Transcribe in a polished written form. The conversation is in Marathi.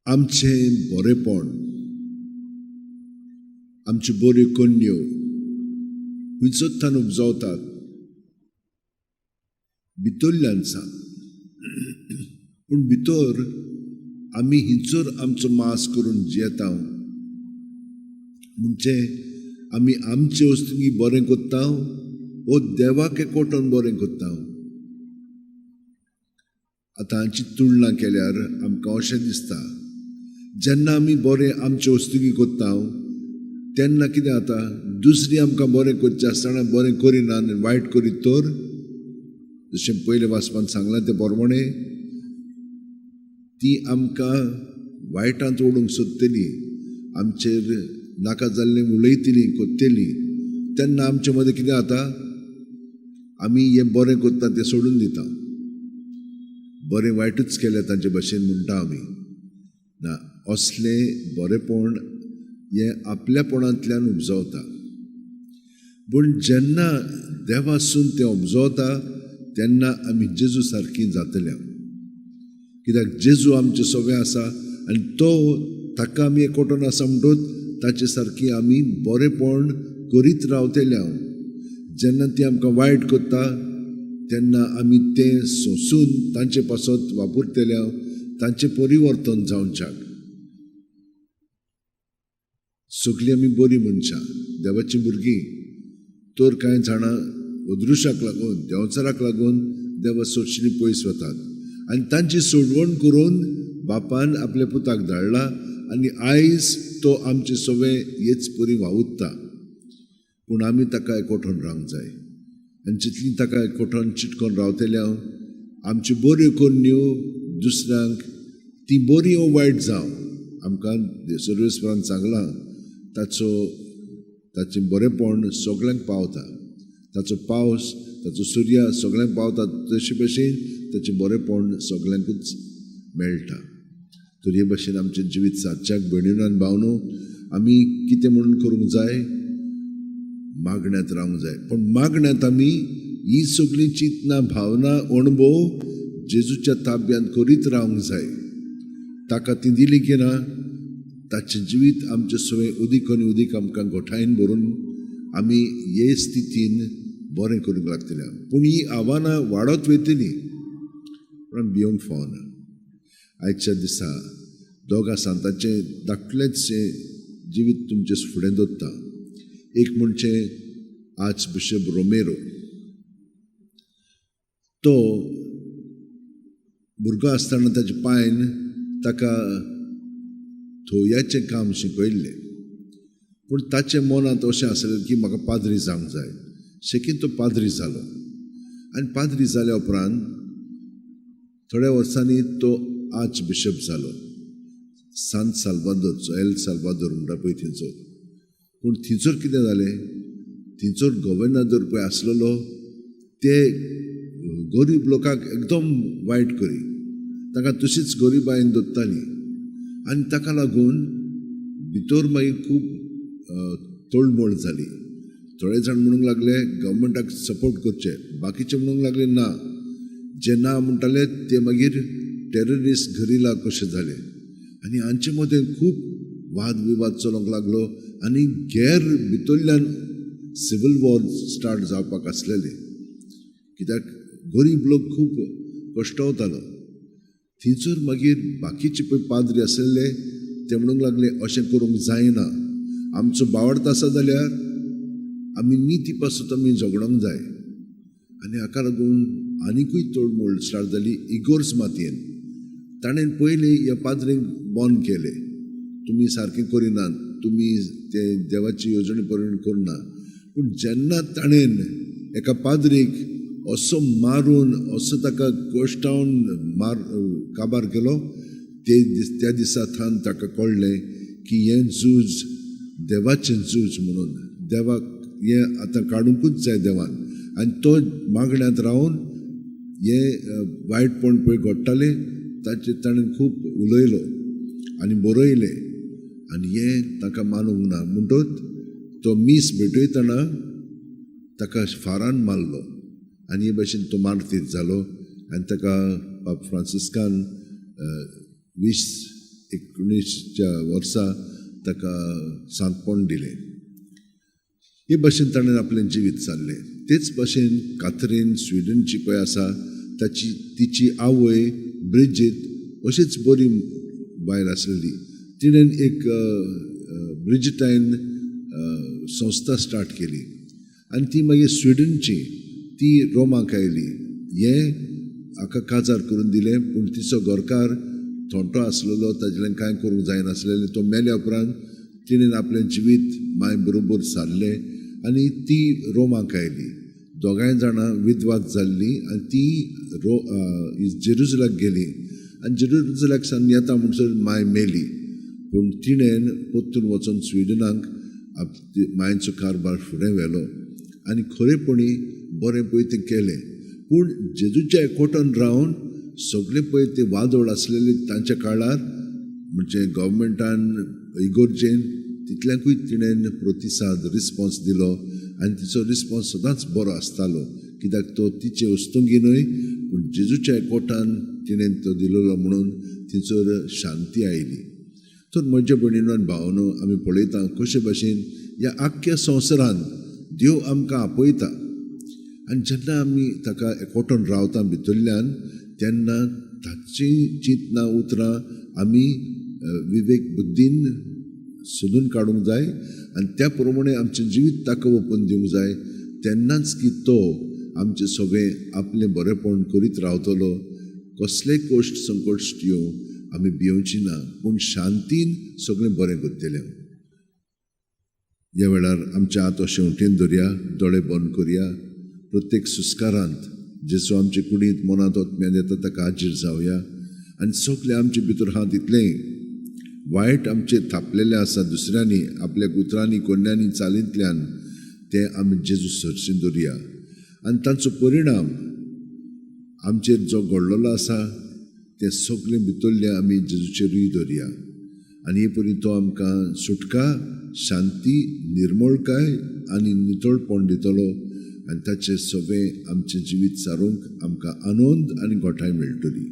आमचें बरेपण, आमच्यो बऱ्यो कन्यो खंयसोत्तान उपजवतात भितरल्यान सावन. पूण भितर आमी हिंचोर आमचो मास करून जियेता. म्हणजे आमी आमचे वस्तूंनी बरें कोत्ता वो देवाक एकवटून बरें कोत्ता. आतां हांची तुळना केल्यार आमकां अशें दिसता, जेन्ना आमी बरें आमचे वस्तूंनी कोत्ता तेन्ना कितें जाता, दुसरी आमकां बरें करचें आसतना बरें करिना आनी वायट करीत तर, जशें पयले वाचपान सांगलां ते प्रमाणे ती आमकां वायटांत ओडूंक सोदतली, आमचेर नाका जाल्लें उलयतली, कोत्तेली. तेन्ना आमचे मदें कितें जाता, आमी हें बरें कोत्ता तें सोडून दिता. बरें वायटूच केलें तांचे भाशेन म्हणटा आमी. ना, असलें बरेंपण हें आपल्यापणांतल्यान उपजवता. पूण जेन्ना देवासून तें उपजवता तेन्ना आमी जेजू सारकीं जातल्या. कित्याक जेजू आमचें सगळें आसा आनी तो ताका आमी एकवटून आसा म्हणटूच ताचे सारकीं आमी बरेंपण करीत रावतल्या. जेन्ना ती आमकां वायट कोत्ता तेन्ना आमी तें सोंसून तांचे पासत वापुरतल्या, तांचें परिवर्तन जावच्याक. सगळीं आमी बरीं मनशां, देवाचीं भुरगीं. तर कांय जाणां अदृश्याक लागून, देंवचाराक लागून देवा सोडचिनी पयस वतात. आनी तांची सोडवण करून बापान आपल्या पुताक धाडला आनी आयज तो आमचे सगळे हेच परी वावुरता. पूण आमी ताका एकवटून रावंक जाय. आनी जितली ताका एकवटून चिटकोन रावतल्या, आमच्यो बऱ्यो कन्यो दुसऱ्यांक ती बरी वो वायट जावं. आमकां सर्वेस्परान सांगलां ताचें बरेंपण सगळ्यांक पावता. ताचो पावस, ताचो सुर्या सगळ्यांक पावता, तशे भशेन ताचें बरेंपण सगळ्यांकूच मेळटा. तर हे भाशेन आमचें जिवीत सादच्याक भयणीनो आनी भावनो, आमी कितें म्हणून करूंक जाय, मागण्यांत रावंक जाय. पण मागण्यांत आमी ही सगळीं चिंतना, भावना, अणभव जेजूच्या ताब्यांत करीत रावंक जाय. ताका ती दिली की ना, ताचें जिवीत आमचें सगळें उदीक आनी उदीक आमकां गोठायन भरून आमी हे स्थितीन बरें करूंक लागतल्या. पूण ही आव्हानां वाडत वयतलीं, पूण भिवंक फावना. आयच्या दिसा दोगा सांतांचें धाकटेंचें जिवीत तुमचे फुडें दवरता. एक म्हणजे आर्च बिशप रोमेरो. तो भुरगो आसतना ताच्या पायन ताका थोयाचें काम शिकयल्लें. पूण ताचे मनांत अशें आसलें की म्हाका पाद्री जावंक जाय. शेकीन तो पाद्री जालो. आनी पाद्री जाल्या उपरांत थोड्या वर्सांनी तो आर्च बिशप जालो. सान साल्वादोरचो, एल साल्वादोर म्हणटा पळय थंयचो. पूण थंयसर कितें जालें, थंयसर गव्हर्नर पळय आसलेलो ते गरीब लोकांक एकदम वायट करी, ताका तशीच गरीबायेन दवरताली. आनी ताका लागून भितर मागीर खूब तोडमोड जाली. थोडे जाण म्हणूंक लागले गव्हर्मेंटाक सपोर्ट करचे, बाकीचे म्हणूंक लागले ना, जे ना म्हणटाले ते मागीर टेररिस्ट घरिला कशें जाले. आनी हांचे मदें खूब वाद विवाद चलोंक लागलो आनी गैर भितरल्यान सिवील वॉर स्टार्ट जावपाक आसलेलें. कित्याक गरीब लोक खूब कश्टावतालो. थंयसर मागीर बाकीचे पळय पाद्री आसलेले ते म्हणूंक लागले अशें करूंक जायना, आमचो बावडतो आसा जाल्यार आमी निती पासून आमी झगडोंक जाय. आनी हाका लागून आनिकूय तोडमोड स्टार्ट जाली इगोर्स मातयेन. ताणें पयलीं ह्या पाद्रींक बॉन केलें, तुमी सारकें करिनात, तुमी ते देवाची येवजणी परिण करना. पूण जेन्ना ताणें एका पाद्रीक असो मारून, असो ताका गोश्टावन काबार केलो, त्या दिसा थान ताका कळ्ळें की हें झूज देवाचें झूज म्हणून. देवाक हें आतां काडूंकूच जाय देवान. आनी तो मागण्यांत रावन हें वायटपण पळय घडटालें ताचेर ताणें खूब उलयलो आनी बरयलें. आनी हें ताका मानूंक ना म्हणटच तो मीस भेटयतना ताका फारान मारलो आनी हे भाशेन तो मार्तीर जालो. आनी ताका पाप फ्रांसिस्कान 20 19 वर्सा ताका सांतपण दिलें. हे भाशेन ताणें आपलें जिवीत चाललें. तेच भाशेन काथरीन स्विडनची पळय आसा तिची आवय ब्रिजीट अशीच बरी बायल आसलेली. तिणेन एक ब्रिजिटायन संस्था स्टार्ट केली आनी ती मागीर स्विडनची ती रोमाक आयली. हें हाका काजार करून दिलें पूण तिचो घरकार थोंटो आसलेलो, ताजेलें कांय करूंक जायनासलेलें. तो मेल्या उपरांत तिणेन आपलें जिवीत माय बरोबर सारलें आनी ती रोमाक आयली. दोगांय जाणां विधवाद जाल्लीं आनी ती जेरुसलाक गेली आनी जेरुसलाक सान येता म्हणसर माय मेली. पूण तिणेन परतून वचून स्विडनाक मायेचो कारबार फुडें व्हेलो आनी खरेपणी बरें पळय तें केलें. पूण जेजूच्या एकवटान रावन सगळे पळय ते वादळ आसलेले तांच्या काळार म्हणजे गव्हर्मेंटान इगोर्जेन तितल्याकूय तिणेन प्रतिसाद रिस्पॉन्स दिलो आनी तिचो रिस्पॉन्स सदांच बरो आसतालो, कित्याक तो तिचे वस्तुंगीनूय पूण जेजूच्या एकवटान तिणेन तो दिलोलो म्हणून तिचोर शांती आयली. तर म्हज्या भयणीनो आनी भावनो, आमी पळयता कशे भाशेन ह्या आख्ख्या संवसारांत देव आमकां आपयता आनी जेन्ना आमी ताका एकवटान रावता भितरल्यान तेन्ना ताची चिंतना उतरां आमी विवेक बुद्धीन सोदून काडूंक जाय आनी त्या प्रमाणे आमचें जिवीत ताका ओपून दिवंक जाय. तेन्नाच की तो आमचें सगळें आपलें बरेंपण करीत रावतलो. कसलेय कश्ट संकश्ट येवं आमी भिवची ना, पूण शांतीन सगळें बरें करतलें. ह्या वेळार आमच्या हात अशें उठेन धरया, दोळे बंद करया. प्रत्येक सुस्कारांत जेसो आमचे कुडींत मनांत ओतम्यान येता ताका हाजीर जावया आनी सगळे आमचे भितर हात इतलें वायट आमचे थापलेले आसा दुसऱ्यांनी आपल्या उतरांनी कोन्यांनी चालींतल्यान ते आमी जेजू सरशीन दवरया आनी तांचो परिणाम आमचेर जो घडलेलो आसा ते सगळे भितरले आमी जेजूचेरूय दवरया आनी हे परी तो आमकां सुटका, शांती, निर्मळकाय आनी नितळपण दितलो आनी ताचे सगळें आमचें जिवीत सारूंक आमकां आनंद आनी गोठाय मेळटली.